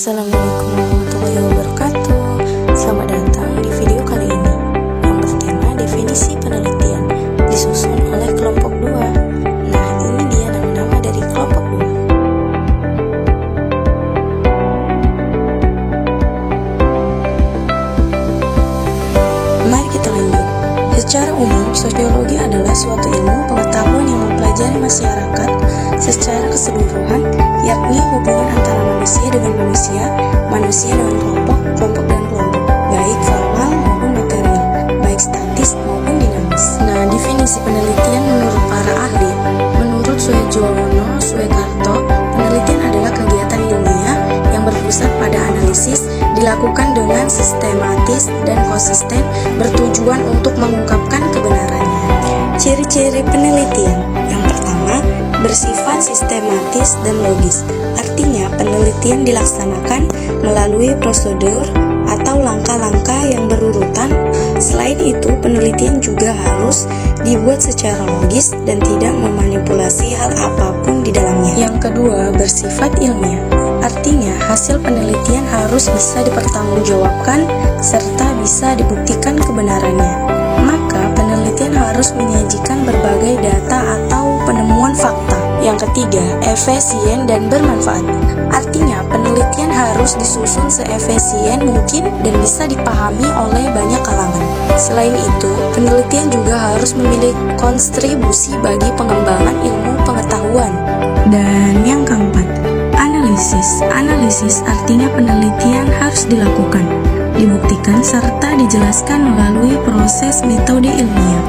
Assalamualaikum warahmatullahi wabarakatuh. Selamat datang di video kali ini yang bertema definisi penelitian, disusun oleh kelompok 2. Nah, ini dia nama-nama dari kelompok 2. Mari kita lanjut. Secara umum, sosiologi adalah suatu ilmu pengetahuan yang mempelajari masyarakat secara keseluruhan, yakni hubungan antara manusia dengan manusia, manusia dengan kelompok, kelompok dengan kelompok, baik formal maupun material, baik statis maupun dinamis. Nah, definisi penelitian menurut para ahli, menurut Suhejowono Suekarto, penelitian adalah kegiatan ilmiah yang berpusat pada analisis, dilakukan dengan sistematis dan konsisten, bertujuan untuk mengungkapkan kebenarannya. Ciri-ciri penelitian yang pertama, bersifat sistematis dan logis. Artinya, penelitian dilaksanakan melalui prosedur atau langkah-langkah yang berurutan. Selain itu, penelitian juga harus dibuat secara logis dan tidak memanipulasi hal apapun di dalamnya. Yang kedua, bersifat ilmiah. Artinya, hasil penelitian harus bisa dipertanggungjawabkan serta bisa dibuktikan kebenarannya. Maka, penelitian harus menyajikan berbagai data atau penemuan fakta. Yang ketiga, efisien dan bermanfaat. Artinya, penelitian harus disusun seefisien mungkin dan bisa dipahami oleh banyak kalangan. Selain itu, penelitian juga harus memiliki kontribusi bagi pengembangan ilmu pengetahuan. Dan yang keempat, analisis. Analisis artinya penelitian harus dilakukan, dibuktikan serta dijelaskan melalui proses metode ilmiah.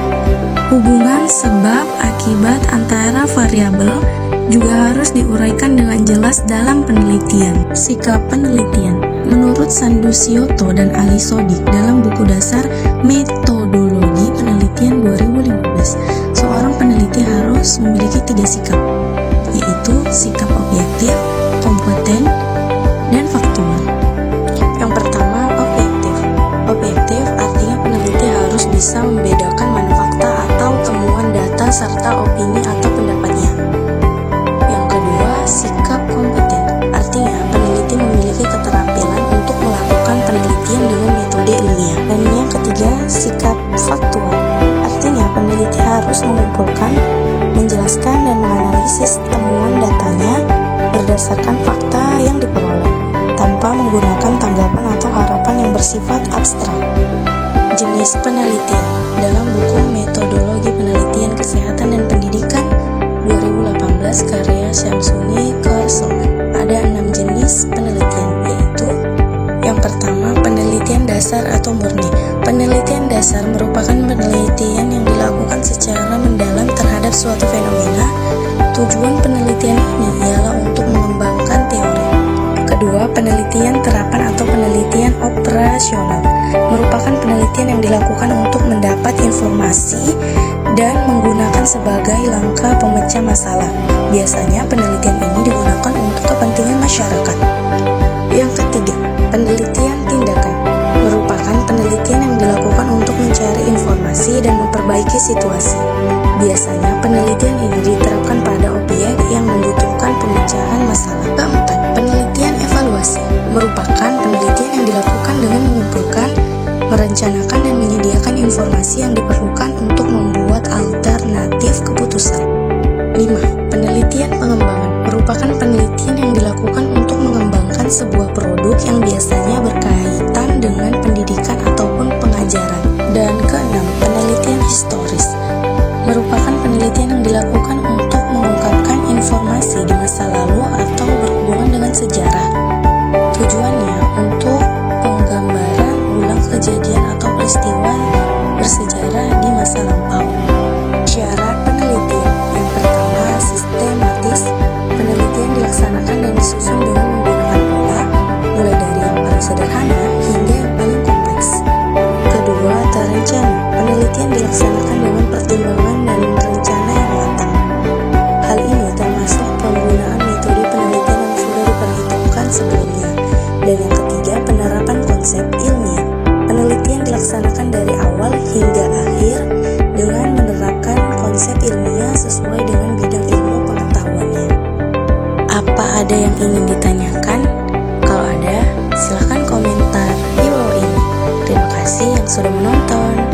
Hubungan sebab akibat antara variabel juga harus diuraikan dengan jelas dalam penelitian. Sikap penelitian. Menurut Sandu Sioto dan Ali Sodik dalam buku dasar Metodologi Penelitian 2015, seorang peneliti harus memiliki 3 sikap, yaitu sikap objektif, kompeten, dan faktual. Yang pertama, objektif. Objektif artinya peneliti harus bisa membedakan mana fakta atau temuan data serta opini atau pendapatnya. Yang kedua, sikap kompeten. Artinya peneliti memiliki keterampilan untuk melakukan penelitian dengan metode ilmiah. Dan yang ketiga, sikap faktual. Artinya peneliti harus mengumpulkan, menjelaskan dan menganalisis temuan datanya berdasarkan fakta yang diperoleh, tanpa menggunakan tanggapan atau harapan yang bersifat abstrak. Jenis penelitian. Dalam buku Metodologi Penelitian Kesehatan dan Pendidikan 2018 karya Syamsuni Korsoman, ada 6 jenis penelitian, yaitu yang pertama, penelitian dasar atau murni. Penelitian dasar merupakan penelitian yang dilakukan secara mendalam terhadap suatu fenomena. Tujuan penelitian ini ialah untuk mengembangkan teori. Kedua, penelitian terapan atau penelitian operasional merupakan penelitian yang dilakukan untuk mendapat informasi dan menggunakan sebagai langkah pemecah masalah. Biasanya penelitian ini digunakan untuk kepentingan masyarakat. Yang ketiga, penelitian tindakan merupakan penelitian yang dilakukan untuk mencari informasi dan memperbaiki situasi. Biasanya penelitian ini diterapkan pada objek yang membutuhkan pemecahan masalah. Keempat, penelitian evaluasi merupakan penelitian yang dilakukan dengan mengumpulkan, merencanakan dan menyediakan informasi yang diperlukan untuk membuat alternatif keputusan. 5. Penelitian pengembangan merupakan penelitian yang dilakukan untuk mengembangkan sebuah produk yang biasanya berkaitan dengan pendidikan ataupun pengajaran. Dan keenam, penelitian historis merupakan penelitian yang dilakukan untuk mengungkapkan informasi di masa lalu atau berhubungan dengan sejarah. Tujuannya untuk penggambaran ulang kejadian atau peristiwa bersejarah di masa lampau. Syarat penelitian. Yang pertama, sistematis. Penelitian dilaksanakan dan disusun dengan menggunakan pola, mulai dari yang paling sederhana hingga yang paling kompleks. Kedua, terencana. Penelitian dilaksanakan dengan pertimbangan dan rencana yang matang. Hal ini termasuk penggunaan metode penelitian yang sudah diperhitungkan sebelumnya. Dan yang ketiga, penerapan konsep ilmiah. Penelitian dilaksanakan dari awal hingga akhir dengan menerapkan konsep ilmiah sesuai dengan bidang ilmu pengetahuannya. Apa ada yang ingin ditanyakan? Kalau ada, yang sudah menonton.